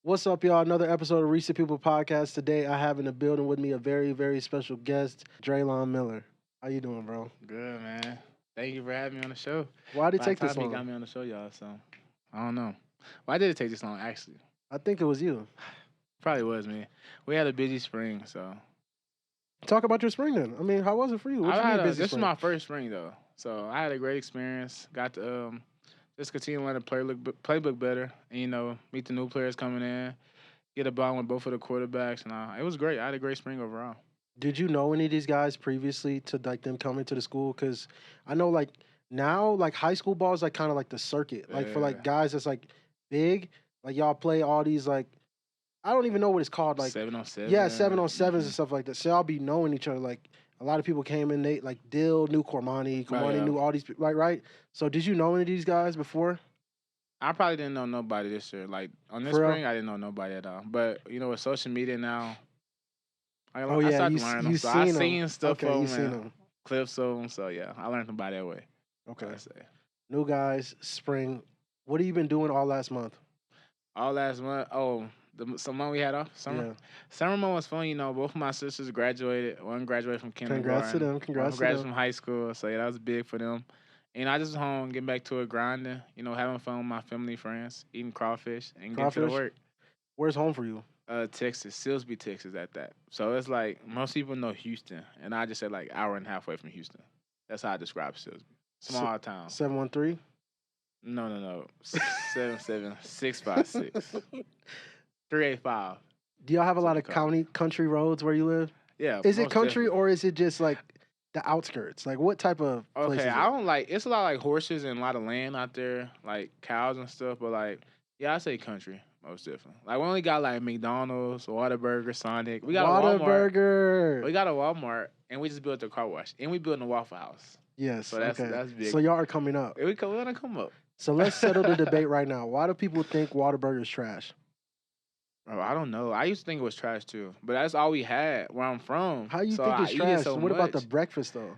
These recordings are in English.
What's up, y'all? Another episode of Recent People Podcast. Today, I have in the building with me a very, very special guest, Drelon Miller. How you doing, bro? Good, man. Thank you for having me on the show. Why did it By the take this time he long? got me on the show, y'all, so I don't know. Why did it take this long, actually? I think it was you. Probably was me. We had a busy spring, so Talk about your spring then. I mean, how was it for you? What you mean, busy this is spring? my first spring though. So I had a great experience. Got to just continue to learn the playbook better and meet the new players coming in, get a bond with both of the quarterbacks, and it was great. I had a great spring overall. Did you know any of these guys previously to like them coming to the school? Because I know like now, like high school ball is like kind of like the circuit. Like for like Yeah. guys that's like big, like y'all play all these like I don't even know what it's called. Like 7-on-7. yeah, 7-on-7s and Mhm. stuff like that. So y'all be knowing each other. Like a lot of people came in. They like Dill knew Cormani. Oh, Cormani yeah. knew all these people. Like right. So did you know any of these guys before? I probably didn't know nobody this year. Like on this For real? spring, I didn't know nobody at all. But with social media now, Oh I yeah, started to learn them. you So I seen them. seen stuff Okay, you of seen them and them. clips of them. So yeah, I learned them by that way. Okay, I say new guys, spring. What have you been doing all last month? all last month. Oh, some month we had off summer. Yeah, Summer month was fun. Both of my sisters graduated. One graduated from congrats to kindergarten. them. One Congrats to graduated them. from high school. So yeah, that was big for them. And I just home, getting back to it, grinding. Having fun with my family, friends, eating crawfish, and getting to the Crawfish. work. Where's home for you? Texas, Silsbee, Texas, at that. So it's like most people know Houston, and I just said like hour and a half away from Houston. That's how I describe Silsbee. Small town. 713. No. 77656 385. Do y'all have a That's what lot they of call it. country roads where you live? Yeah, Is it most country definitely. or is it just like the outskirts? Like what type of place Okay, is I it? don't like. It's a lot of like horses and a lot of land out there, like cows and stuff. But like, yeah, I say country most definitely. Like we only got like McDonald's, Whataburger, Sonic. We got a Walmart. Whataburger. We got a Walmart, and we just built a car wash, and we built a Waffle House. Yes. So that's Okay. that's big. So y'all are coming up. We gonna come up. So let's settle the debate right now. Why do people think Whataburger is trash? Bro, I don't know. I used to think it was trash too, but that's all we had where I'm from. How you So think I it's eat it trash? so What about the much. breakfast though?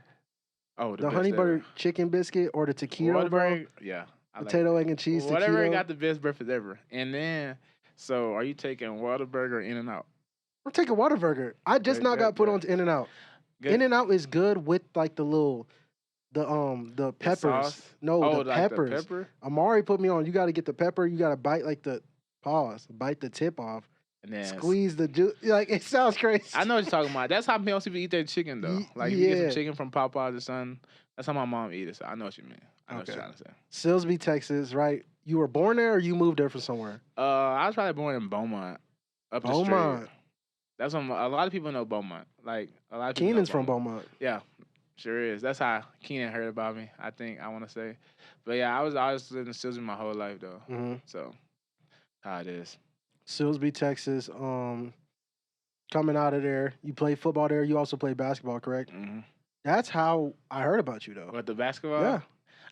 Oh, The best honey ever. butter chicken biscuit or the taquito, bro? Whatever. Yeah, I like Potato, that. egg, and cheese Whatever taquito. got the best breakfast ever. And then, so are you taking Whataburger or In and Out? I'm taking Whataburger. I just Good, now good, got put good. on to In and Out. Good. In and Out is good with like the The peppers. sauce. No, Oh, the like the peppers. pepper. Amari put me on. You got to get the pepper. You got to bite like the bite the tip off, And then squeeze the juice. Like it sounds crazy. I know what you're talking about. That's how most people eat their chicken though. Like if you get some Yeah. chicken from Popeyes or something, that's how my mom eat it. So I know what you mean. I know what Okay. you're trying to say. Silsbee, Texas, right? You were born there or you moved there from somewhere? I was probably born in Beaumont, up the street. Beaumont. That's what a lot of people know Beaumont. Like a lot of people Keenan's know from Beaumont. Beaumont. Yeah, sure is. That's how Keenan heard about me. I want to say, but yeah, I was living in Silsbee my whole life though. Mm-hmm. So how it is. Silsbee, Texas. Coming out of there, you play football there. You also play basketball, correct? Mm-hmm. That's how I heard about you, though. What the basketball? Yeah.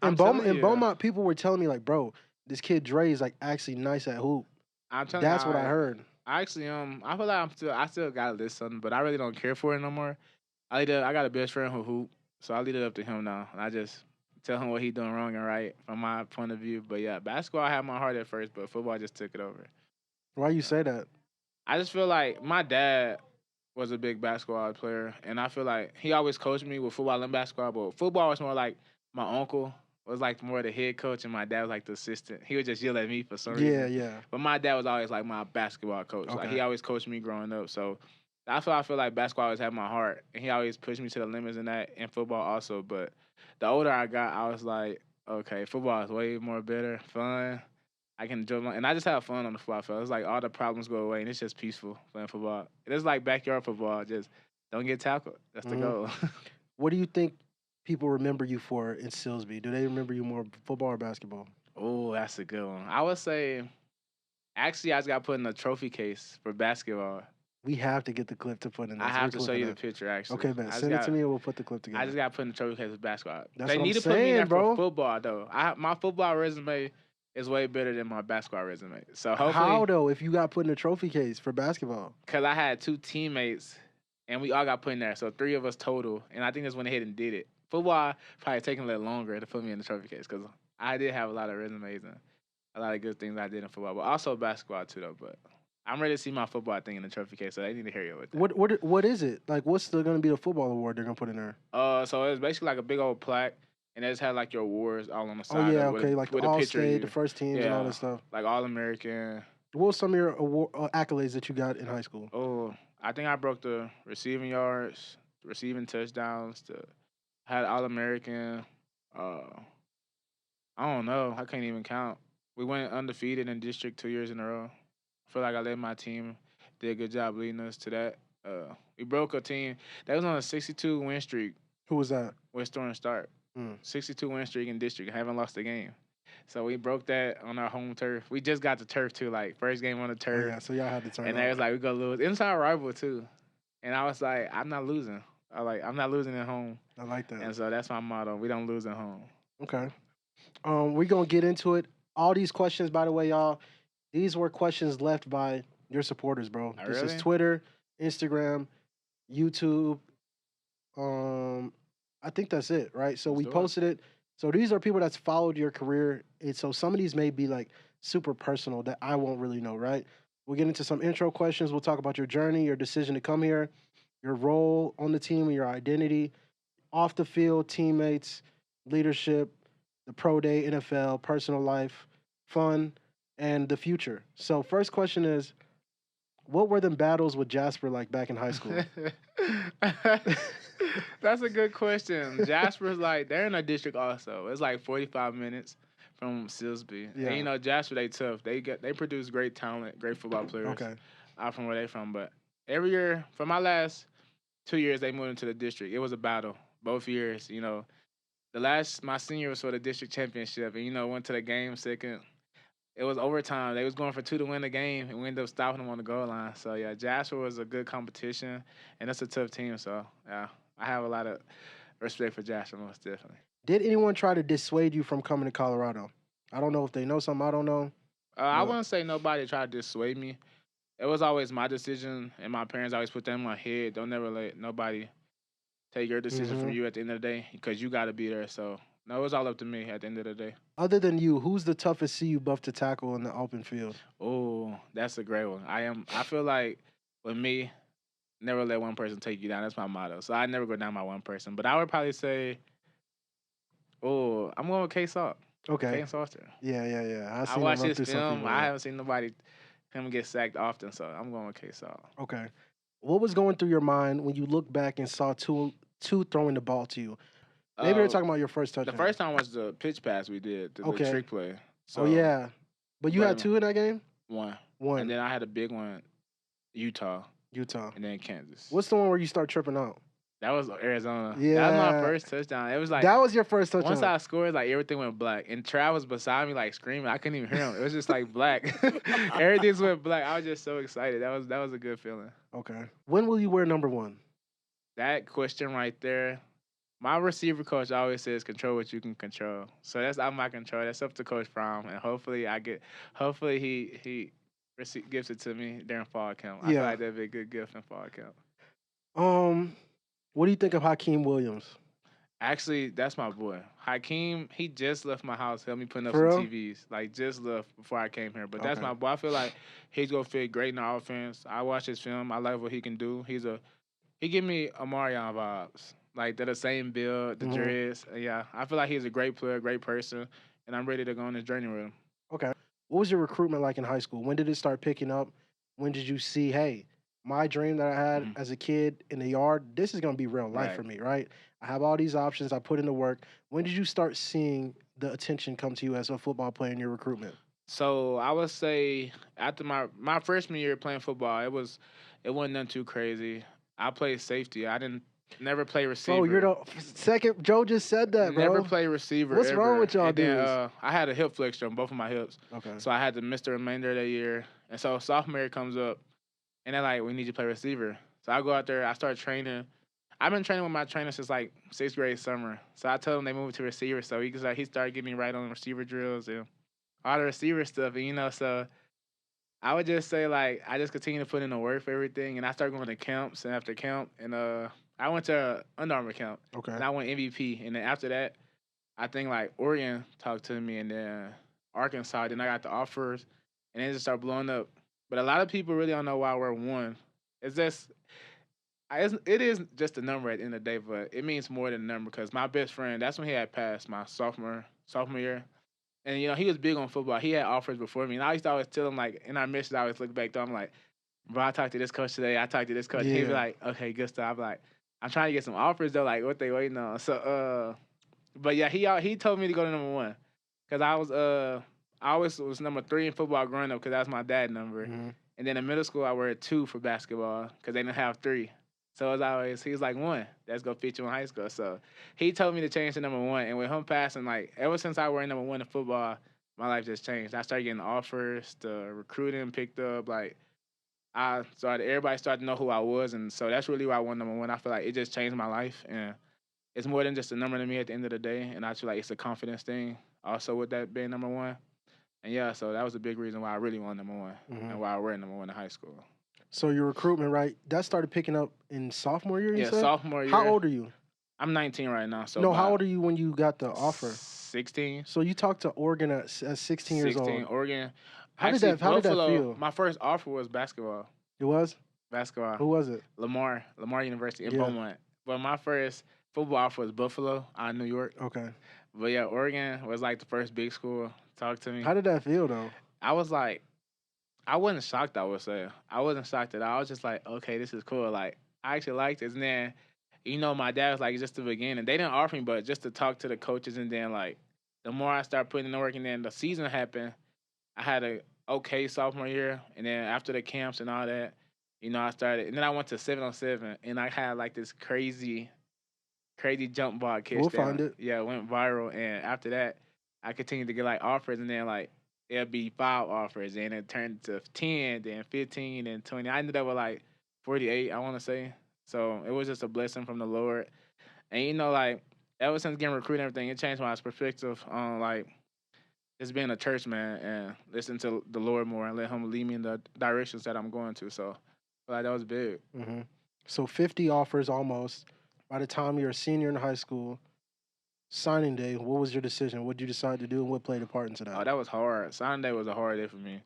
I'm telling In you. Beaumont, people were telling me like, bro, this kid Dre is like actually nice at hoop. I'm telling That's you, what I heard. I actually I feel like I still got this something, but I really don't care for it no more. I got a best friend who hoop, so I leave it up to him now, and I just tell him what he doing wrong and right from my point of view. But yeah, basketball I had my heart at first, but football just took it over. Why you say that? I just feel like my dad was a big basketball player, and I feel like he always coached me with football and basketball. But football was more like my uncle was like more the head coach, and my dad was like the assistant. He would just yell at me for some Yeah, reason. yeah. But my dad was always like my basketball coach. Like Okay. he always coached me growing up. So that's why I feel like basketball always had my heart, and he always pushed me to the limits in that, and football also. But the older I got, I was like, okay, football is way more better, fun. I can enjoy and I just have fun on the football field. It's like all the problems go away, and it's just peaceful playing football. It is like backyard football. Just don't get tackled. That's the Mhm. goal. What do you think people remember you for in Silsbee? Do they remember you more football or basketball? Oh, that's a good one. I would say, actually, I just got put in a trophy case for basketball. We have to get the clip to put in. I This. have We're to show clipping you the it. picture, actually. Okay, man. I just Send it got- to me and we'll put the clip I together. just got put in the trophy case for basketball. That's They what need I'm to put me in saying, there bro. for football, though. My football resume is way better than my basketball resume. So hopefully, How though? If you got put in a trophy case for basketball, because I had two teammates, and we all got put in there. So 3 of us total, and I think that's went ahead and did it. Football probably taking a little longer to put me in the trophy case because I did have a lot of resumes and a lot of good things I did in football, but also basketball too, though. But I'm ready to see my football thing in the trophy case, so they need to hurry up with that. What is it? Like, what's going to be the football award they're going to put in there? So it's basically like a big old plaque, and it just had like your awards all on the Oh side yeah, of it okay, like the with a All picture of State, the you. first teams, and all Yeah, that stuff. like All American. What were some of your accolades that you got in high school? Oh, I think I broke the receiving yards, receiving touchdowns. Had All American. Uh, I don't know. I can't even count. We went undefeated in district 2 years in a row. I feel like I led my team. Did a good job leading us to that. We broke a team that was on a 62 win streak Who was that? with Storm Start. Mm. 62 win streak in district. Haven't lost a game. So we broke that on our home turf. We just got the turf too, like first game on the Oh turf. yeah, so y'all had to turn And up. they was like, we gonna lose. Inside rival too. And I was like, I'm not losing. I'm not losing at home. I like that. And so that's my motto. We don't lose at home. Okay. We're gonna get into it. All these questions, by the way, y'all, these were questions left by your supporters, bro. Oh, This is really? Twitter, Instagram, YouTube. I think that's it, right? So Let's we do it. posted it. So these are people that's followed your career. And so some of these may be like super personal that I won't really know, right? We'll get into some intro questions. We'll talk about your journey, your decision to come here, your role on the team and your identity, off the field, teammates, leadership, the pro day, NFL, personal life, fun, and the future. So first question is, what were the battles with Jasper like back in high school? That's a good question. Jasper's like, they're in a district also. It's like 45 minutes from Silsbee. Yeah. And you know, Jasper, they tough. They produce great talent, great football players. Okay. Out from where they from. But every year, for my last 2 years, they moved into the district. It was a battle. Both years, you know. My senior was for the district championship, and you know, went to the game second. It was overtime. They was going for 2 to win the game, and we ended up stopping them on the goal line. So yeah, Jasper was a good competition, and that's a tough team. So yeah, I have a lot of respect for Jasper, most definitely. Did anyone try to dissuade you from coming to Colorado? I don't know if they know something I don't know. I But- wouldn't say nobody tried to dissuade me. It was always my decision, and my parents always put that in my head. Don't never let nobody take your decision from Mhm. you at the end of the day, because you got to be there. So no, it was all up to me at the end of the day. Other than you, who's the toughest CU buff to tackle in the open field? Oh, that's a great one. I feel like with me, never let one person take you down. That's my motto. So I never go down by one person. But I would probably say, I'm going with K Salt. Okay. K Salter. Yeah. I seen him watched run his through some film. people, I yeah. haven't seen him get sacked often, so I'm going with K Salt. Okay. What was going through your mind when you looked back and saw two throwing the ball to you? Maybe you're talking about your first touchdown. The first time was the pitch pass we did, the Okay. trick play. So Oh yeah, but you but had two in that game. one. One. And then I had a big one, Utah, Utah. and then Kansas. What's the one where you start tripping out? That was Arizona. That was Yeah. my first touchdown. It was like That was your first touchdown. once I scored, like everything went black, and Trav was beside me, like screaming. I couldn't even hear him. It was just like black. Everything just went black. I was just so excited. That was a good feeling. Okay. When will you wear number 1? That question right there. My receiver coach always says, "Control what you can control." So that's out of my control. That's up to Coach Brown, and hopefully he gives it to me during fall camp. I feel Yeah. like that'd be a good gift in fall camp. What do you think of Hakeem Williams? Actually, that's my boy. Hakeem, he just left my house, helped me put up For some real? TVs. Like, just left before I came here. But that's Okay. my boy. I feel like he's going to fit great in the offense. I watch his film. I like what he can do. He give me Amarion vibes. Like, they're the same build, the Mhm. dreads. Yeah, I feel like he's a great player, great person, and I'm ready to go on this journey with him. Okay. What was your recruitment like in high school? When did it start picking up? When did you see, hey, my dream that I had Mhm. as a kid in the yard, this is going to be real life Right. for me, right? I have all these options. I put in the work. When did you start seeing the attention come to you as a football player in your recruitment? So I would say after my freshman year playing football, it wasn't nothing too crazy. I played safety. I didn't never play receiver. Bro, you're the second. Joe just said that, bro. Never play receiver. What's wrong ever. with y'all And then, dudes? I had a hip flexor on both of my hips, Okay. so I had to miss the remainder of that year. And so sophomore year comes up, and they're like, "We need you to play receiver." So I go out there. I start training. I've been training with my trainer since like 6th grade summer. So I told him they moved to receiver. So he started getting me right on receiver drills and all the receiver stuff. And so I would just say like I just continue to put in the work for everything, and I started going to camps and after camp, and I went to Under Armour camp. Okay. And I won MVP. And then after that, I think like Oregon talked to me, and then Arkansas. Then I got the offers, and then it just started blowing up but a lot of people really don't know why we're one. It's just it is just a number at the end of the day, but it means more than a number because my best friend, that's when he had passed my sophomore year. And he was big on football. He had offers before me. And I used to always tell him like in our missions, I always look back though, I'm like, bro, I talked to this coach today, I talked to this coach. He'd be Yeah. like, okay, good stuff. I'm like, I'm trying to get some offers though, like what they waiting on. So but yeah, he told me to go to number one. Cause I always was number 3 in football growing up because that's my dad number. Hmm. And then in middle school, I wore 2 for basketball because they didn't have 3. So it was always, he was like, 1, that's going to fit you in high school. So he told me to change to number 1. And with him passing, like, ever since I wore number 1 in football, my life just changed. I started getting offers, the recruiting picked up. Like, everybody started to know who I was. And so that's really why I won number 1. I feel like it just changed my life. And it's more than just a number to me at the end of the day. And I feel like it's a confidence thing also with that being number 1. And yeah, so that was a big reason why I really won number 1 and why I wear number 1 in high school. So your recruitment, right? That started picking up in sophomore year. You Yeah, said? sophomore year. How old are you? I'm 19 right now. So No, how old are you when you got the offer? 16. So you talked to Oregon at 16 years old. 16, Oregon. How did that feel? My first offer was basketball. It was? Basketball. Who was it? Lamar University in Yeah. Beaumont. But my first football offer was Buffalo out of New York. Okay. But yeah, Oregon was like the first big school to talk to me. How did that feel though? I was like, I wasn't shocked, I would say. I wasn't shocked at all. I was just like, okay, this is cool. Like, I actually liked this. And then, my dad was like, just the beginning. They didn't offer me, but just to talk to the coaches. And then, like, the more I started putting in the work, and then the season happened, I had a okay sophomore year. And then after the camps and all that, I started. And then I went to 7-on-7, and I had, like, this crazy jump ball catch. We'll find it. Yeah, it went viral. And after that, I continued to get, like, offers. And then, like, it'll be 5 offers, and it turned to 10, then 15, and 20. I ended up with like 48, I want to say. So it was just a blessing from the Lord. And like ever since getting recruited and everything, it changed my perspective on like just being a church man and listening to the Lord more and let Him lead me in the directions that I'm going to. So I feel like that was big. Mm-hmm. So 50 offers almost. By the time you're a senior in high school, signing day, what was your decision? What did you decide to do, and what played a part into that? Oh, that was hard. Signing day was a hard day for me.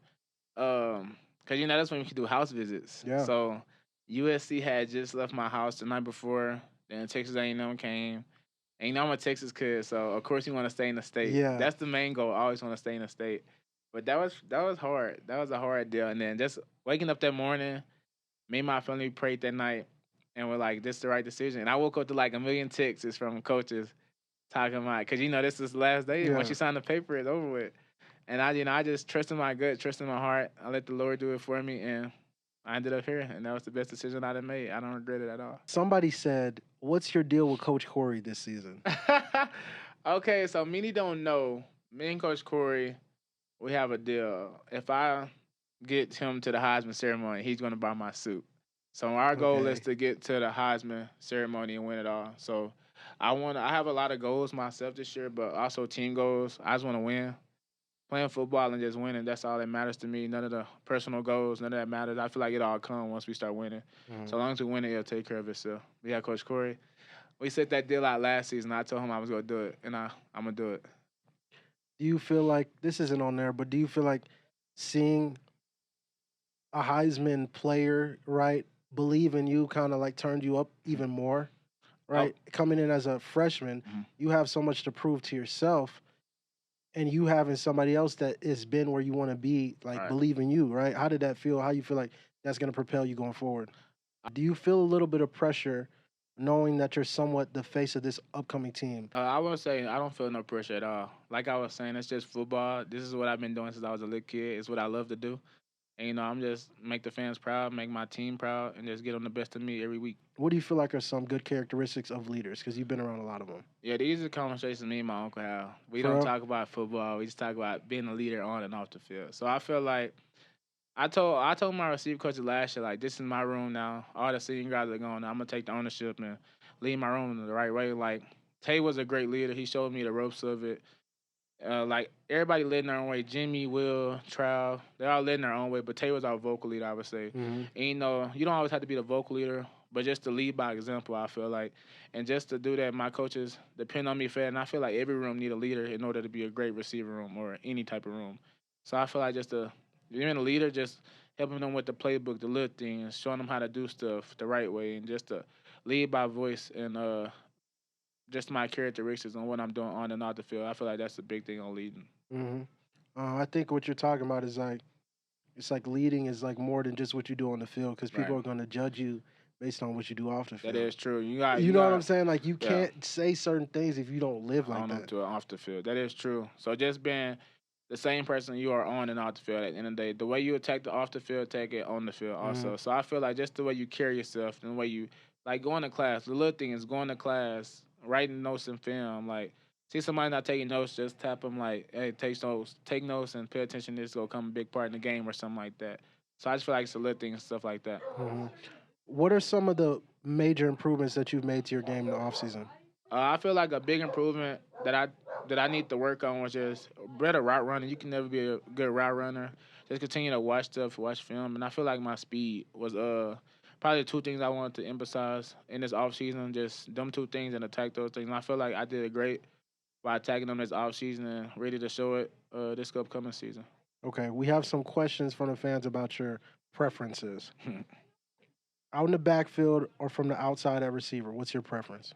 Cause that's when we could do house visits. Yeah. So USC had just left my house the night before. Then Texas A&M came. And I'm a Texas kid, so of course you want to stay in the state. Yeah. That's the main goal. I always want to stay in the state. But that was hard. That was a hard deal. And then just waking up that morning, me and my family prayed that night, and we're like, this is the right decision. And I woke up to like a million texts from coaches talking about, because this is the last day. Yeah. Once you sign the paper, it's over with. And I just trusted my gut, trusted my heart. I let the Lord do it for me, and I ended up here. And that was the best decision I'd have made. I don't regret it at all. Somebody said, "What's your deal with Coach Corey this season?" Okay, so many don't know. Me and Coach Corey, we have a deal. If I get him to the Heisman ceremony, he's going to buy my suit. So our goal is to get to the Heisman ceremony and win it all. So I have a lot of goals myself this year, but also team goals. I just want to win. Playing football and just winning, that's all that matters to me. None of the personal goals, none of that matters. I feel like it all comes once we start winning. Mm-hmm. So long as we win it, it'll take care of itself. But yeah, Coach Corey, we set that deal out last season. I told him I was going to do it, and I'm going to do it. Do you feel like, this isn't on there, but do you feel like seeing a Heisman player, right, believe in you kind of like turned you up even more, right? Coming in as a freshman, you have so much to prove to yourself, and you having somebody else that has been where you want to be, like believe in you, right? How did that feel? How you feel like that's going to propel you going forward? Do you feel a little bit of pressure knowing that you're somewhat the face of this upcoming team? I would say I don't feel no pressure at all. Like I was saying, it's just football. This is what I've been doing since I was a little kid. It's what I love to do. And, I'm just make the fans proud, make my team proud, and just get them the best of me every week. What do you feel like are some good characteristics of leaders? Because you've been around a lot of them. Yeah, these are conversations me and my uncle have. We don't talk about football. We just talk about being a leader on and off the field. So I feel like I told my receiver coach last year, like, this is my room now. All the senior guys are going. I'm going to take the ownership and lead my room in the right way. Like, Tay was a great leader. He showed me the ropes of it. Like, everybody led in their own way. Jimmy, Will, Trow, they all led in their own way. But Tay was our vocal leader, I would say. Mm-hmm. And, you don't always have to be the vocal leader, but just to lead by example, I feel like. And just to do that, my coaches depend on me for that. And I feel like every room need a leader in order to be a great receiver room or any type of room. So I feel like just being a leader, just helping them with the playbook, the little things, showing them how to do stuff the right way, and just to lead by voice and just my characteristics on what I'm doing on and off the field. I feel like that's the big thing on leading. Hmm. I think what you're talking about is like it's like leading is like more than just what you do on the field because Right. people are going to judge you based on what you do off the That field. is true. You know what I'm saying? Like you yeah, can't say certain things if you don't live like on them that. to off the field. That is true. So just being the same person you are on and off the field at the end of the day, the way you attack the off the field, take it on the field Hmm. also. So I feel like just the way you carry yourself and the way you like going to class. The little thing is going to class, writing notes and film. Like see somebody not taking notes, just tap them like, hey, take notes and pay attention. This will come a big part in the game or something like that. So I just feel like it's the little things and stuff like that. Hmm. What are some of the major improvements that you've made to your game in the offseason? I feel like a big improvement that I need to work on was just better route running. You can never be a good route runner. Just continue to watch stuff, watch film, and I feel like my speed was probably the two things I wanted to emphasize in this off season. Just them two things and attack those things. And I feel like I did it great by attacking them this off season and ready to show it this upcoming season. Okay, we have some questions from the fans about your preferences. Out in the backfield or from the outside at receiver, what's your preference?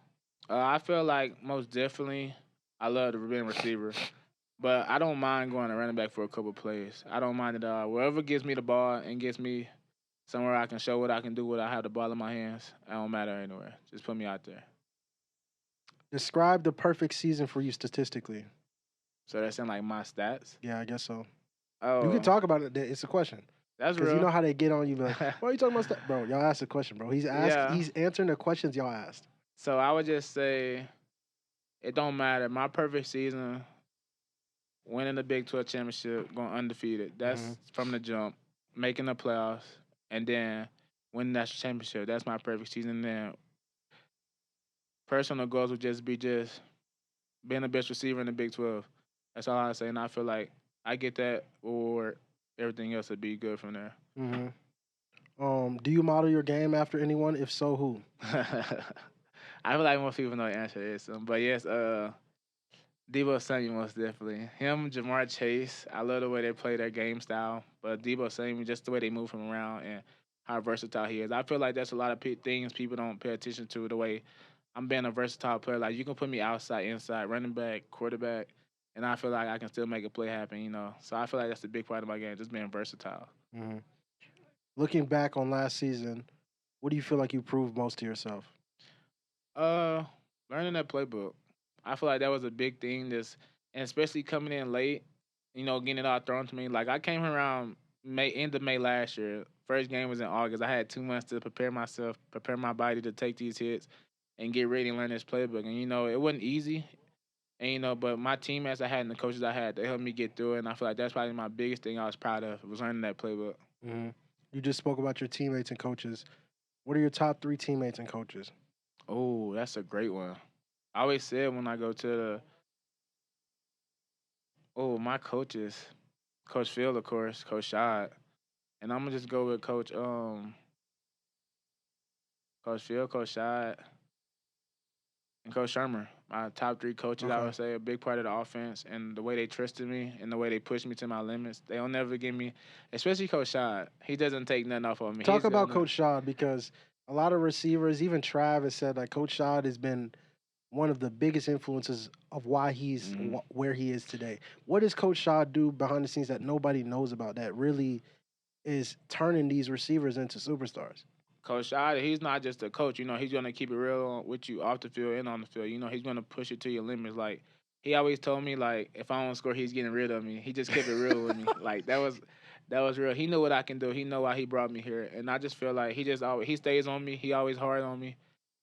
I feel like most definitely I love to be a receiver. But I don't mind going to running back for a couple plays. I don't mind it at all. Wherever gives me the ball and gets me somewhere I can show what I can do when I have the ball in my hands, I don't matter anywhere. Just put me out there. Describe the perfect season for you statistically. So that's in like my stats. Yeah, I guess so. You can Oh, talk about it. It's a question. that's Because you real. know how they get on you, be like, why are you talking about stuff? Bro, y'all asked a question, bro. Yeah. He's answering the questions y'all asked. So I would just say it don't matter. My perfect season, winning the Big 12 championship, going undefeated. Hmm. That's from the jump. Making the playoffs, and then winning that championship. That's my perfect season. And then personal goals would just be just being the best receiver in the Big 12. That's all I say. And I feel like I get that, or everything else would be good from there. Hmm. Do you model your game after anyone? If so, who? I feel like most people know the answer is some. But yes, Debo Samuel most definitely. Him, Jamar Chase. I love the way they play their game style. But Debo Samuel, just the way they move him around and how versatile he is. I feel like that's a lot of things people don't pay attention to. The way I'm being a versatile player. Like you can put me outside, inside, running back, quarterback, and I feel like I can still make a play happen. So I feel like that's the big part of my game, just being versatile. Hmm. Looking back on last season, what do you feel like you proved most to yourself? Uh, Learning that playbook. I feel like that was a big thing. And especially coming in late, getting it all thrown to me. Like I came around end of May last year. First game was in August. I had 2 months to prepare myself, prepare my body to take these hits, and get ready and learn this playbook. And it wasn't easy. And but my teammates I had and the coaches I had, they helped me get through it. And I feel like that's probably my biggest thing I was proud of was learning that playbook. Hmm. You just spoke about your teammates and coaches. What are your top three teammates and coaches? Oh, that's a great one. I always said when I go to my coaches, Coach Phil, of course, Coach Shad, and I'm gonna just go with Coach Phil, Coach Shad, and Coach Shermer. My top three coaches, I Okay. would say, a big part of the offense, and the way they trusted me and the way they pushed me to my limits. They'll never give me, especially Coach Shad. He doesn't take nothing off of me. Talk He's about gonna. Coach Shad because a lot of receivers, even Trav, has said like Coach Shad has been one of the biggest influences of why he's Mhm. where he is today. What does Coach Shad do behind the scenes that nobody knows about that really is turning these receivers into superstars? Coach Shad, he's not just a coach. He's gonna keep it real with you off the field and on the field. He's gonna push it to your limits. Like he always told me, like if I don't score, he's getting rid of me. He just kept it real with me. Like that was real. He knew what I can do. He know why he brought me here, and I just feel like he stays on me. He always hard on me,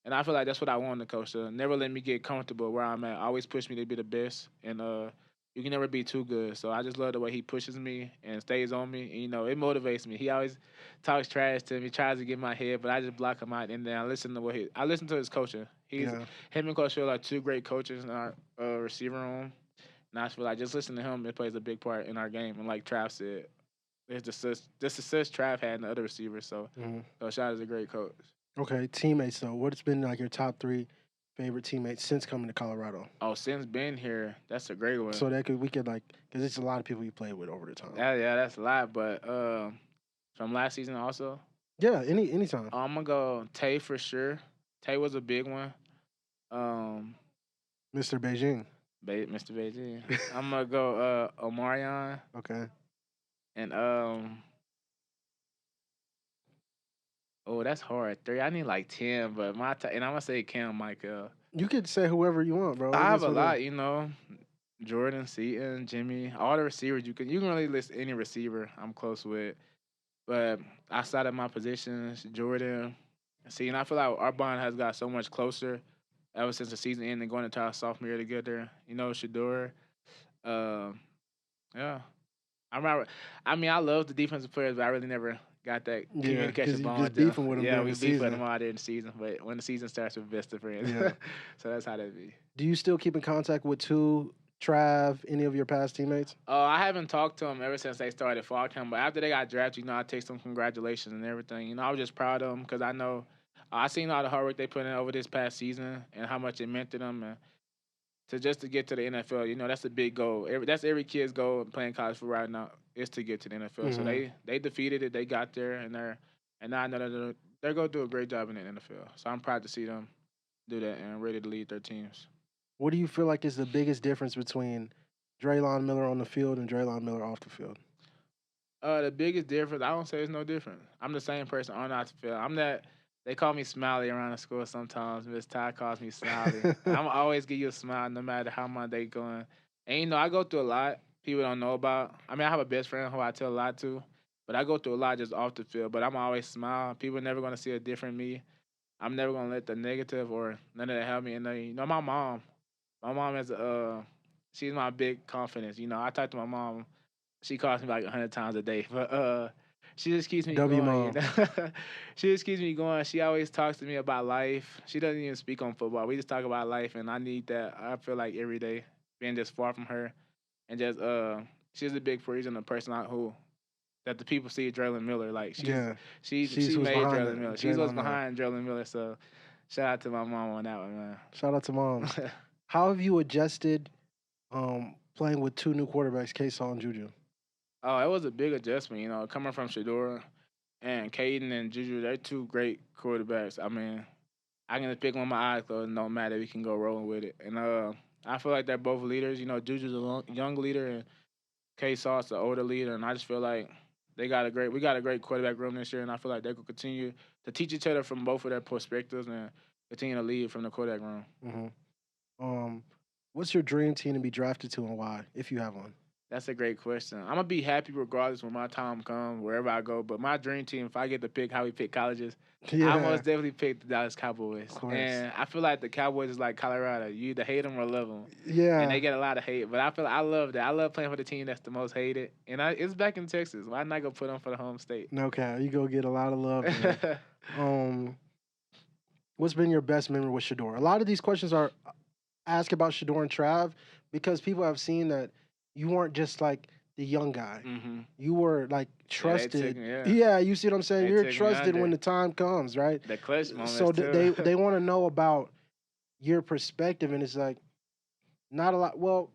and I feel like that's what I want the coach to never let me get comfortable where I'm at. Always push me to be the best, and you can never be too good. So I just love the way he pushes me and stays on me. And, it motivates me. He always talks trash to me, tries to get in my head, but I just block him out. And then I listen to his coaching. Yeah. Him and Coach Phil are two great coaches in our receiver room. And I feel like just listen to him. It plays a big part in our game. And like Trav said, it's the success Trav had in the other receivers. So Hmm. Coach Shad is a great coach. Okay, teammates though. What's been like your top three favorite teammates since coming to Colorado? Oh, since been here, that's a great one. So we could like because it's a lot of people you played with over the time. Yeah, that's a lot. But from last season also. Yeah, anytime. I'm gonna go Tay for sure. Tay was a big one. Um, Mr. Beijing. Mr. Beijing. I'm gonna go Omarion Okay. and oh, that's hard. Three. I need like 10, but and I'm gonna say Cam Michael. You could say whoever you want, bro. I It have is a what it is. lot, Jordan, Seaton, Jimmy, all the receivers. You can really list any receiver I'm close with. But outside of my positions, Jordan, see, and I feel like our bond has got so much closer ever since the season ended and going into our sophomore year together. Shador. Um, yeah. I remember. I mean, I love the defensive players, but I really never got that Yeah, communication because you bond just with them. beefing with them Yeah, during we the beef with season. them all during the season, but when the season starts, we're best of friends. Yeah. So that's how that be. Do you still keep in contact with Trav, any of your past teammates? I haven't talked to them ever since they started fall camp, but after they got drafted, I text them congratulations and everything. I was just proud of them because I know I seen all the hard work they put in over this past season and how much it meant to them. And to get to the NFL, that's a big goal. That's every kid's goal playing college football right now is to get to the NFL. So Mhm. they defeated it. They got there, and now I know that they're going to do a great job in the NFL. So I'm proud to see them do that and ready to lead their teams. What do you feel like is the biggest difference between Drelon Miller on the field and Drelon Miller off the field? The biggest difference, I don't say it's no different. I'm the same person on and off the field. I'm that. They call me Smiley around the school sometimes. Miss Ty calls me Smiley. I'm always give you a smile no matter how my day going. And I go through a lot people don't know about. I mean, I have a best friend who I tell a lot to, but I go through a lot just off the field. But I'm always smile. People are never gonna see a different me. I'm never gonna let the negative or none of that help me. And my mom. My mom is she's my big confidence. I talk to my mom. She calls me like 100 times a day, but she just keeps me W going. mom. She just keeps me going. She always talks to me about life. She doesn't even speak on football. We just talk about life, and I need that. I feel like every day being just far from her, and just she's a big reason, the person who that the people see Drelon Miller. Like Yeah. she She's who's made behind Drelon it, Miller. She's what's Drelon Miller. behind Drelon Miller. So shout out to my mom on that one, man. Shout out to mom. How have you adjusted playing with two new quarterbacks, K-Saw and Juju? Oh, it was a big adjustment, coming from Shador and Caden and Juju. They're two great quarterbacks. I mean, I can just pick one of my eyes, though. No matter, we can go rolling with it. And I feel like they're both leaders. Juju's a young leader and K Sauce the older leader. And I just feel like we got a great quarterback room this year. And I feel like they could continue to teach each other from both of their perspectives and continue to lead from the quarterback room. Mm-hmm. What's your dream team to be drafted to and why, if you have one? That's a great question. I'm gonna be happy regardless when my time comes, wherever I go. But my dream team, if I get to pick how we pick colleges, I most definitely pick the Dallas Cowboys. And I feel like the Cowboys is like Colorado. You either hate them or love them. Yeah. And they get a lot of hate. But I love that. I love playing for the team that's the most hated. And it's back in Texas. Why not go put them for the home state? Okay, you go get a lot of love. What's been your best memory with Shador? A lot of these questions are asked about Shador and Trav because people have seen that you weren't just like the young guy. Mm-hmm. You were like trusted. Yeah, you see what I'm saying? You're trusted when the time comes, right? The clutch moments. So too. they want to know about your perspective, and it's like not a lot. Well,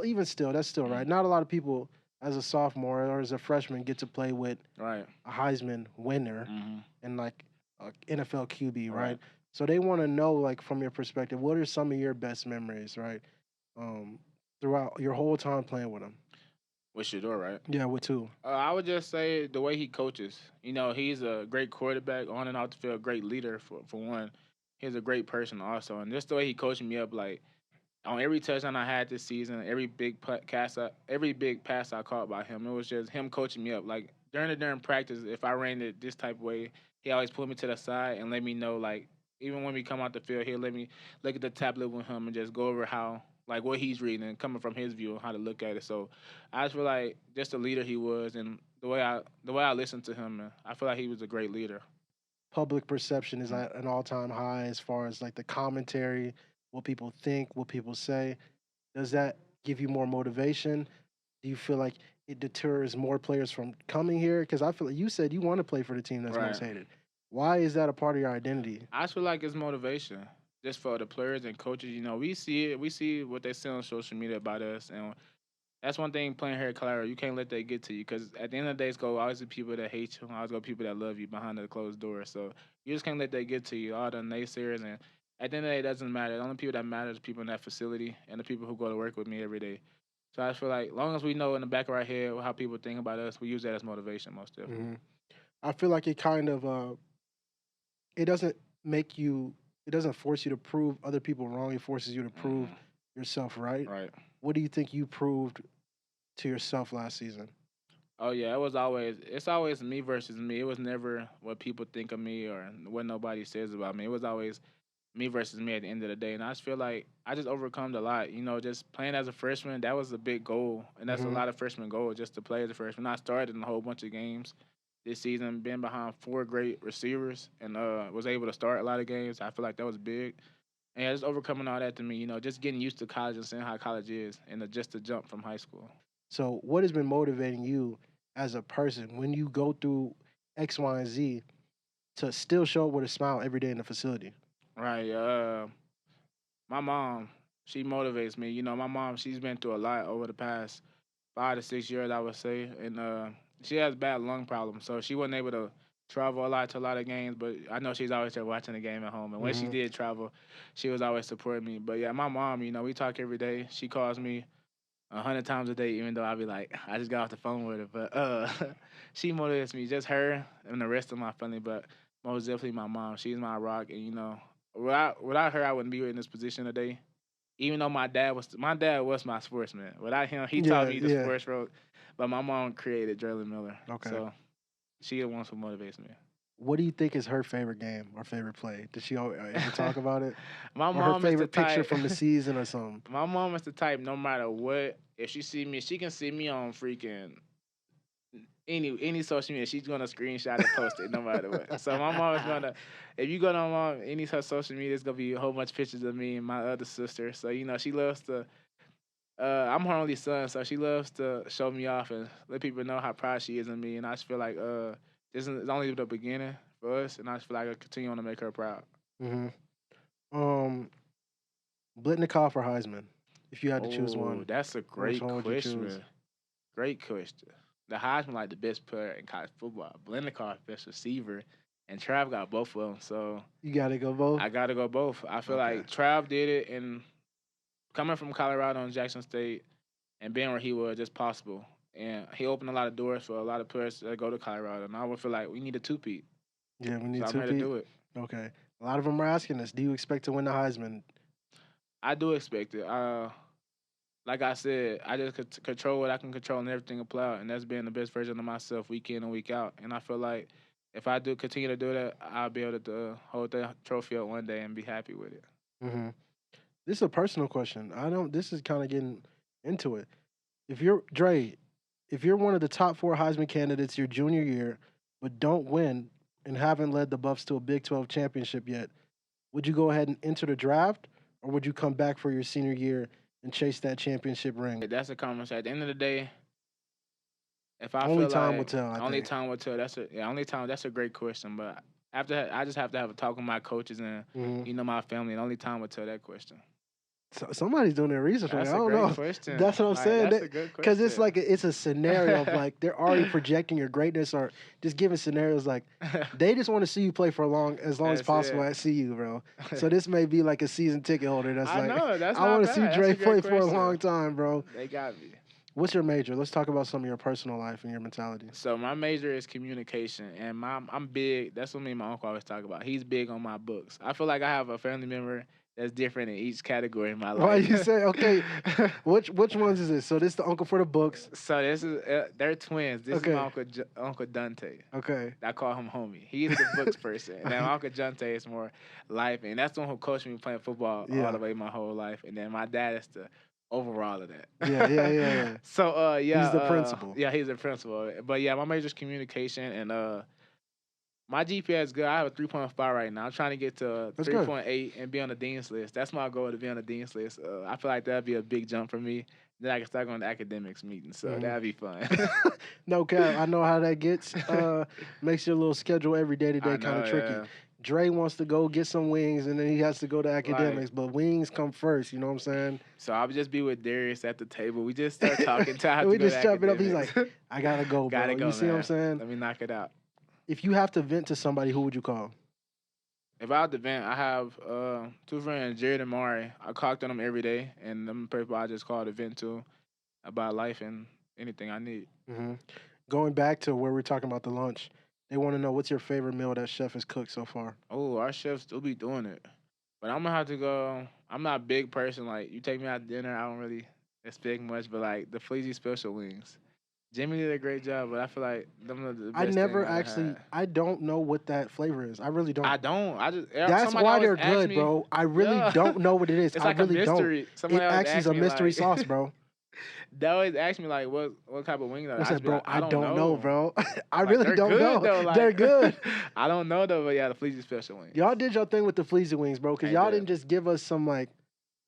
even still, that's still right. Not a lot of people as a sophomore or as a freshman get to play with a Heisman winner and like an NFL QB, right? So they want to know, like, from your perspective, what are some of your best memories, right? Throughout your whole time playing with him. With Shador, right? Yeah, with two. I would just say the way he coaches. He's a great quarterback on and off the field, great leader for one. He's a great person also, and just the way he coached me up, like on every touchdown I had this season, every big pass I caught by him, it was just him coaching me up. Like during practice, if I ran it this type of way, he always pulled me to the side and let me know, like, even when we come out the field, he'll let me look at the tablet with him and just go over how, like, what he's reading and coming from his view and how to look at it. So I just feel like just the leader he was and the way I listened to him, man, I feel like he was a great leader. Public perception is at an all-time high as far as like the commentary, what people think, what people say. Does that give you more motivation? Do you feel like it deters more players from coming here? Because I feel like you said you want to play for the team that's most hated. Why is that a part of your identity? I feel like it's motivation. Just for the players and coaches, we see it. We see what they say on social media about us, and That's one thing playing here at Colorado. You can't let that get to you because at the end of the day, it's going to always be people that hate you. Always go people that love you behind the closed door. So you just can't let that get to you. All the naysayers and at the end of the day, it doesn't matter. The only people that matter is people in that facility and the people who go to work with me every day. So I feel like, long as we know in the back of our head how people think about us, we use that as motivation most definitely. Hmm. I feel like it kind of it doesn't make you, it doesn't force you to prove other people wrong. It forces you to prove yourself right. Right. What do you think you proved to yourself last season? Oh yeah, it's always me versus me. It was never what people think of me or what nobody says about me. It was always me versus me at the end of the day. And I just feel like I just overcome a lot. You know, just playing as a freshman, that was a big goal. And that's a Hmm. lot of freshman goal just to play as a freshman. I started in a whole bunch of games this season, been behind four great receivers and was able to start a lot of games. I feel like that was big. And yeah, just overcoming all that to me, just getting used to college and seeing how college is and just to jump from high school. So, what has been motivating you as a person when you go through X, Y, and Z to still show up with a smile every day in the facility? Right. My mom, she motivates me. My mom, she's been through a lot over the past 5 to 6 years, I would say, and she has bad lung problems, so she wasn't able to travel a lot to a lot of games. But I know she's always there watching the game at home, and when she Hmm. did travel, she was always supporting me. But yeah, my mom, we talk every day. She calls me 100 times a day, even though I be like, I just got off the phone with her. But she motivates me, just her and the rest of my family. But most definitely my mom. She's my rock, and without her, I wouldn't be in this position today. Even though my dad was my sportsman. Without him, he taught Yeah, me the yeah. sports road. But my mom created Drelon Miller, Okay. so she the one who motivates me. What do you think is her favorite game or favorite play? Does she ever talk about it? my Or her mom is the favorite picture type. from the season or something? My mom is the type. No matter what, if she see me, she can see me on freaking any social media. She's gonna screenshot and post it no matter what. So my mom is gonna. If you go to my mom, any of her social media, it's gonna be a whole bunch of pictures of me and my other sister. So she loves to. I'm her only son, so she loves to show me off and let people know how proud she is of me. And I just feel like this is only the beginning for us, and I just feel like I continue on to make her proud. Hmm. Um, Blitnikoff or Heisman? If you had to choose Oh, one, that's a which great one would you choose? question. Great question. The Heisman like the best player in college football. Blendencoff best receiver, and Trav got both of them. So You got to go both. I gotta go both. I feel Okay. like Trav did it, and coming from Colorado and Jackson State, and being where he was, just possible. And he opened a lot of doors for a lot of players that go to Colorado. And I would feel like we need a two-peat. Yeah, we So need I'm two here to Pete. do it. Okay. A lot of them are asking us, do you expect to win the Heisman? I do expect it. Like I said, I just control what I can control and everything apply out. And that's being the best version of myself week in and week out. And I feel like if I do continue to do that, I'll be able to hold the trophy up one day and be happy with it. Hmm. This is a personal question. This is kind of getting into it. If you're, Dre, if you're one of the top four Heisman candidates your junior year, but don't win and haven't led the Buffs to a Big 12 championship yet, would you go ahead and enter the draft, or would you come back for your senior year and chase that championship ring? That's a conversation. At the end of the day, if I Only feel time will like tell, I only think. time will tell. Only time. That's a great question, but after I just have to have a talk with my coaches and Hmm. my family, and only time will tell that question. So, somebody's doing their research on it. That's I a don't great know. question. That's what I'm Like saying. that's a good Because it's question. like it's a scenario of like they're already projecting your greatness, or just giving scenarios like they just want to see you play for as long as That's possible it. at CU, bro. So this may be like a season ticket holder that's I like, know that's I not want to see bad. That's Dre a great play for a question. long time, bro. They got me. What's your major? Let's talk about some of your personal life and your mentality. So my major is communication, and I'm big. That's what me and my uncle always talk about. He's big on my books. I feel like I have a family member that's different in each category in my Why life. you say okay? Which ones is this? So this the uncle for the books. So this is they're twins. This is my Okay. Uncle Dante. Okay. I call him homie. He is the books person, and then my Uncle Dante is more life, and that's the one who coached me playing football all the Yeah. way my whole life. And then my dad is the overall of Yeah. Yeah. Yeah. that. Yeah. So He's the principal. yeah, he's the principal. But yeah, my major is communication, and my GPA is good. I have a 3.5 right now. I'm trying to get to That's good. 3.8 and be on the dean's list. That's my goal, to be on the dean's list. I feel like that'd be a big jump for me. Then I can start going to academics meetings, so Mhm. that'd be fun. No cap. I know how that gets. Makes your little schedule every day to I day kind know, of tricky. yeah. Dre wants to go get some wings, and then he has to go to Like, academics, but wings come first. You know what I'm saying? so I'll just be with Darius at the table. We just start talking till I have And to we go to just chop it up. He's academics. like, I gotta go, bro. Gotta You go, see what I'm man. saying? Let me knock it out. If you have to vent to somebody, who would you call? If I had to vent, I have two friends, Jared and Mari. I talk to them every day, and them people I just call to vent to about life and anything I need. Hmm. Going back to where we're talking about the lunch, they want to know what's your favorite meal that chef has cooked so far. Oh, our chefs still be doing it. But I'm gonna have to go. I'm not a big person. Like, you take me out to dinner, I don't really expect much. But like the Fleazy special wings, Jimmy did a great job. But I feel like them are the I best thing never I done actually, had. I don't know what that flavor is. I really don't. I don't. I just That's somebody why always they're ask good, me. bro. I really Yeah, don't know what it is. it's I like a really don't. mystery. It Somebody always actually is asks a me mystery like, sauce, bro. they always ask me like, what type of wing are they? What's I that, just be bro? like, I I don't don't know, know. bro. I Like, really they're don't good know. though. Like, They're good. I don't know though, but yeah, the Fleazy special wings. Y'all did your thing with the fleazy wings, bro, because I y'all did. didn't just give us some like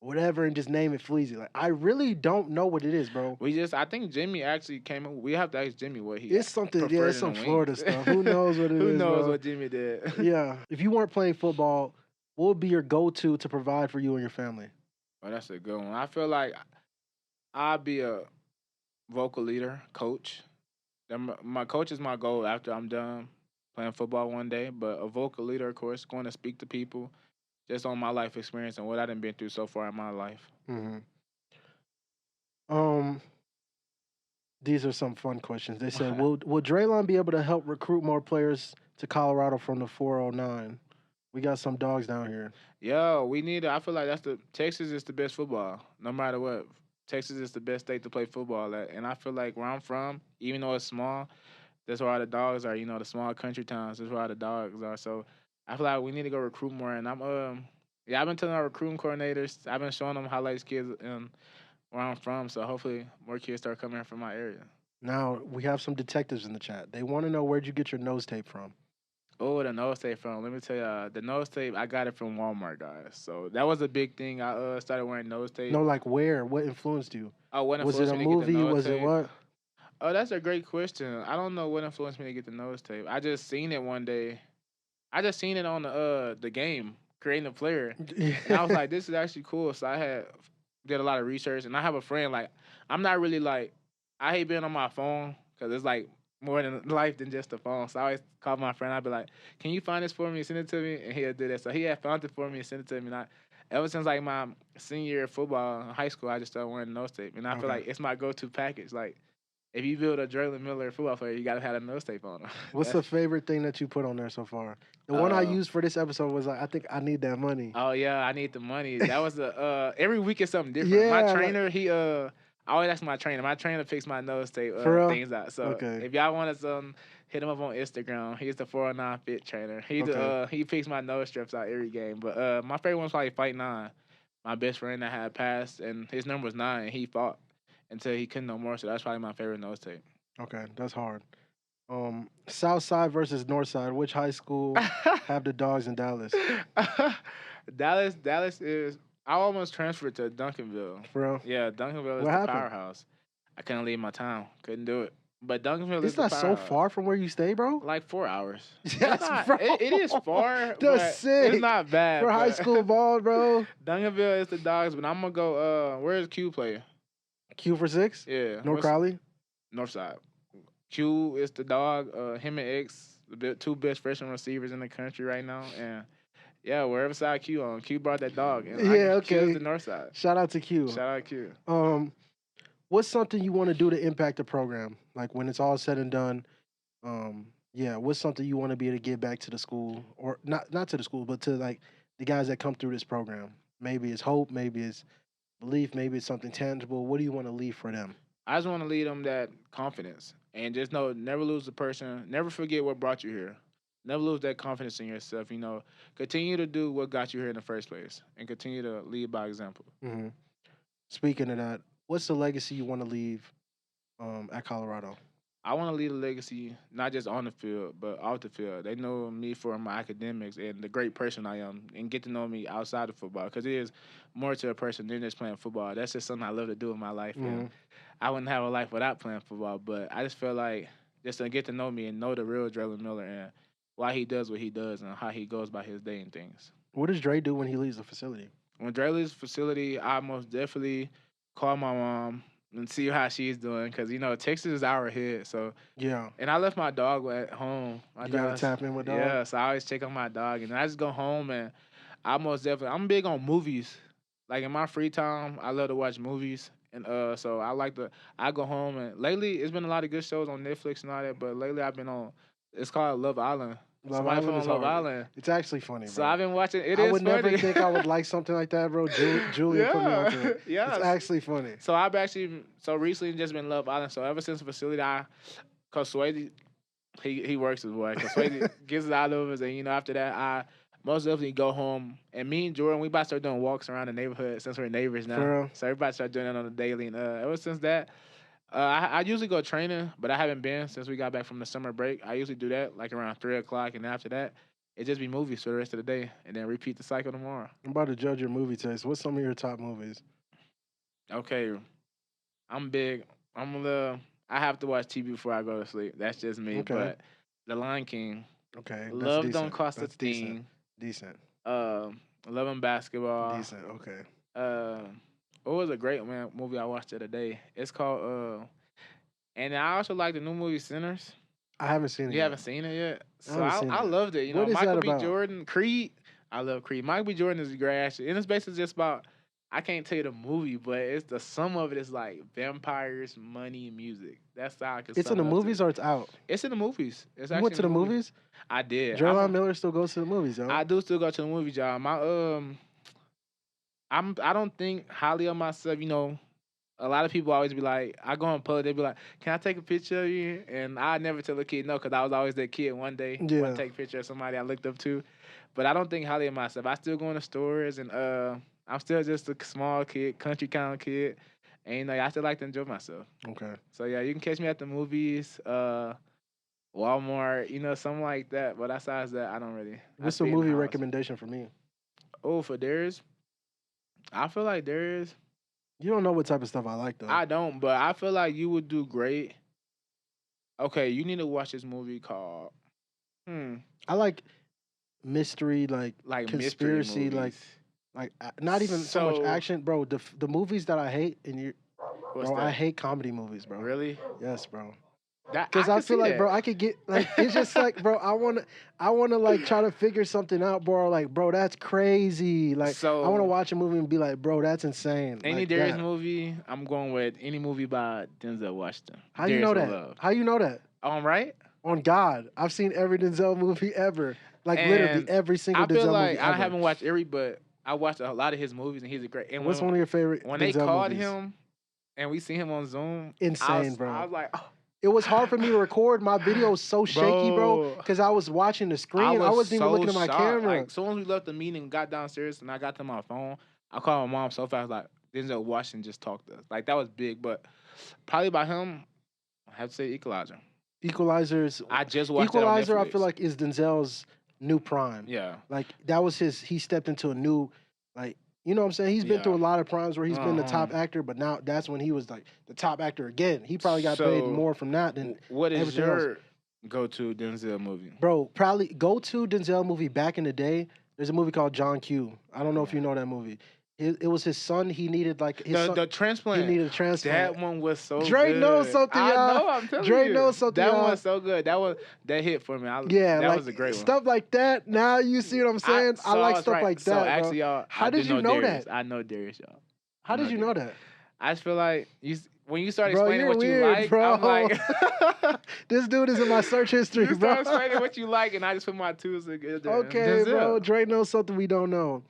whatever and just name it fleazy. Like I really don't know what it is, bro. I think Jimmy actually came up. We have to ask Jimmy what he It's something, yeah, preferred it's in the some Florida wings. stuff. Who knows what it Who is, knows bro? what Jimmy did? Yeah. If you weren't playing football, what would be your go-to to provide for you and your family? Oh, that's a good one. I feel like I'd be a vocal leader, coach. My coach is my goal after I'm done playing football one day. But a vocal leader, of course, going to speak to people just on my life experience and what I've been through so far in my life. Hmm. Um, these are some fun questions. They said, "Will Drelon be able to help recruit more players to Colorado from the 409?" We got some dogs down here. Yo, we need. I feel like Texas is the best football, no matter what. Texas is the best state to play football at, and I feel like where I'm from, even though it's small, that's where all the dogs are. You know, the small country towns. That's where all the dogs are. So I feel like we need to go recruit more. And I've been telling our recruiting coordinators. I've been showing them highlights kids where I'm from. So hopefully more kids start coming from my area. Now we have some detectives in the chat. They want to know where'd you get your nose tape from? Oh, the nose tape from. Let me tell you, the nose tape I got it from Walmart, guys. So that was a big thing. I started wearing nose tape. No, like where? What influenced you? Oh, what Was it influenced a me to get the movie? nose Was it tape? what? Oh, that's a great question. I don't know what influenced me to get the nose tape. I just seen it one day. I just seen it on the game, creating a player. And I was like, this is actually cool. So did a lot of research, and I have a friend, like, I'm not really like, I hate being on my phone because it's like more than life than just the phone. So I always call my friend. I'd be like, can you find this for me and send it to me? And he'll do that. So he had found it for me and sent it to me. And ever since like my senior year of football in high school, I just started wearing nose tape. And I feel like it's my go-to package. Like, if you build a Drelon Miller football player, you gotta have a nose tape on him. What's the favorite thing that you put on there so far? The one I used for this episode was like, I think I need that money. Oh yeah, I need the money. That was every week is something different. Yeah, My like- trainer, I always ask my trainer. My trainer picks my nose tape For real? things out. So Okay. if y'all want to hit him up on Instagram. He's the 409 fit trainer. Okay. He picks my nose strips out every game. But my favorite one's probably Fight 9. My best friend that had passed, and his number was 9, and he fought until he couldn't no more. So that's probably my favorite nose tape. Okay, that's hard. South Side versus North Side. Which high school have the dogs in Dallas? Dallas is. I almost transferred to Duncanville. For real? Yeah, Duncanville is What the happened? powerhouse. I couldn't leave my town. Couldn't do it. But Duncanville It's is the not powerhouse. so far from where you stay, bro. Like 4 hours. Yes, bro. It is far. That's but sick. It's not bad. For high but school ball, bro. Duncanville is the dogs, but I'm gonna go. Where's Q play? Q for 6? Yeah, North Crowley? North Side. Q is the dog. Him and X, the two best freshman receivers in the country right now, and yeah, wherever side Q on, Q brought that dog. And Yeah, Q okay. is the North Side. Shout out to Q. Shout out Q. What's something you want to do to impact the program? Like when it's all said and done, what's something you want to be able to give back to the school, or not to the school, but to like the guys that come through this program? Maybe it's hope, maybe it's belief, maybe it's something tangible. What do you want to leave for them? I just want to lead them that confidence and just know, never lose the person, never forget what brought you here. Never lose that confidence in yourself. Continue to do what got you here in the first place, and continue to lead by example. Mm-hmm. Speaking of that, what's the legacy you want to leave at Colorado? I want to leave a legacy, not just on the field, but off the field. They know me for my academics and the great person I am, and get to know me outside of football, because it is more to a person than just playing football. That's just something I love to do in my life. Mm-hmm. And I wouldn't have a life without playing football, but I just feel like just to get to know me and know the real Drelon Miller and why he does what he does and how he goes about his day and things. What does Dre do when he leaves the facility? When Dre leaves the facility, I most definitely call my mom and see how she's doing because Texas is hour ahead. So Yeah, and I left my dog at home. My you gotta dog's tap in with dog. yeah, so I always check on my dog and I just go home and I most definitely I'm big on movies. Like in my free time, I love to watch movies. And so I go home and lately it's been a lot of good shows on Netflix and all that, but lately I've been on it's called Love Island. Love Somebody put Island on is Love hard. Island. It's actually funny, So bro. I've been watching it I is would never funny. think I would like something like that, bro. Julia put me onto it. Yeah. It's actually funny. So I've actually recently just been Love Island. So ever since the facility cause Swayze he works as well. Cause Swayze gets it out of us and after that I most definitely go home and me and Jordan we about to start doing walks around the neighborhood since we're neighbors now. For real? So everybody start doing it on the daily and ever since that I usually go training, but I haven't been since we got back from the summer break. I usually do that like around 3 o'clock, and after that, it just be movies for the rest of the day, and then repeat the cycle tomorrow. I'm about to judge your movie taste. What's some of your top movies? Okay, I'm big. I'm a little. I have to watch TV before I go to sleep. That's just me. Okay. But The Lion King, Okay, that's Love decent. Don't Cost That's a Thing. Decent. Love and Basketball. Decent. Okay. What was a great movie I watched the other day? It's called and I also like the new movie Sinners. I haven't seen it. You haven't seen it yet? So haven't seen I it. loved it. What is Michael that B. about? Jordan, Creed. I love Creed. Michael B. Jordan is great actually. And it's basically just about I can't tell you the movie, but it's the sum of it is like vampires, money, and music. That's how I can It's in the movies or it's out? It's in the movies. It's You went to the movies? I did. Drelon Miller still goes to the movies, yo. I do still go to the movies, y'all. I don't think highly of myself, A lot of people always be like, I go in public, they be like, "Can I take a picture of you?" And I never tell a kid no, because I was always that kid one day want to take a picture of somebody I looked up to. But I don't think highly of myself. I still go in the stores, and I'm still just a small kid, country kind of kid, and I still like to enjoy myself. Okay. So yeah, you can catch me at the movies, Walmart, something like that. But besides that, I don't really. What's a movie recommendation for me? Oh, for theirs, I feel like theirs. You don't know what type of stuff I like, though. I don't, but I feel like you would do great. Okay, you need to watch this movie called. I like mystery, like conspiracy, mystery like not even so much action, bro. The movies that I hate, I hate comedy movies, bro. Really? Yes, bro. Because I feel like, bro, I could get like it's just like, bro, I wanna like try to figure something out, bro. Like, bro, that's crazy. Like, so, I wanna watch a movie and be like, bro, that's insane. Any like Darius movie, I'm going with any movie by Denzel Washington. How you know that? How you know that? Right? On God, I've seen every Denzel movie ever. Like literally every single Denzel movie ever. I feel like I haven't watched every, but I watched a lot of his movies and he's a great. And what's one of your favorite? When Denzel they called movies? him, and we see him on Zoom, insane, bro. I was like, oh. It was hard for me to record. My video was so shaky, bro, because I was watching the screen. I wasn't even looking at my camera. Like, as soon as we left the meeting and got downstairs and I got to my phone, I called my mom so fast, like, Denzel Washington just talked to us. Like, that was big, but probably by him, I have to say Equalizer. Equalizer's. I just watched Equalizer, it on I feel like, is Denzel's new prime. Yeah. Like, that was he stepped into a new, like, you know what I'm saying? He's been through a lot of primes where he's been the top actor, but now that's when he was like the top actor again. He probably got paid more from that than what is your else. Go-to Denzel movie? Bro, probably go-to Denzel movie back in the day. There's a movie called John Q. I don't know if you know that movie. It was his son. He needed like his son, the transplant. He needed a transplant. That one was so Dre good. knows something, y'all. I know, I'm telling you. Dre knows something, That y'all. one was so good. That hit for me. That was a great one. Stuff like that. Now you see what I'm saying? I like stuff like that, So bro. actually, y'all, how did you know Darius. that? I know Darius, y'all. How did you know that? I just feel like when you start explaining bro, what you weird, like, bro. I'm like, this dude is in my search history, you bro. start explaining what you like, and I just put my tools together. Okay, Denzel. bro. Dre knows something we don't know.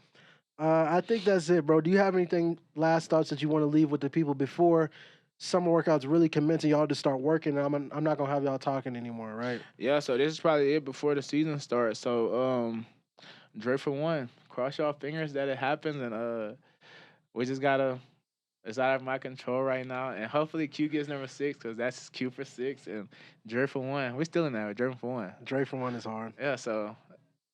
I think that's it, bro. Do you have anything, last thoughts that you want to leave with the people before summer workouts really commencing y'all to start working? I'm not going to have y'all talking anymore, right? Yeah, so this is probably it before the season starts. So, Dre for one, cross y'all fingers that it happens, and we just got to, it's out of my control right now, and hopefully Q gets number 6 because that's Q for 6, and Dre for one. We're still in that, Dre for one. Dre for one is hard. Yeah, so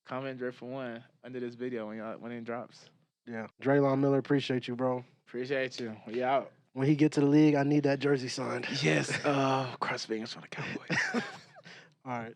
comment Dre for one under this video when it drops. Yeah. Drelon Miller, appreciate you, bro. Appreciate you. We out. When he get to the league, I need that jersey signed. Yes. Cross fingers for the Cowboys. All right.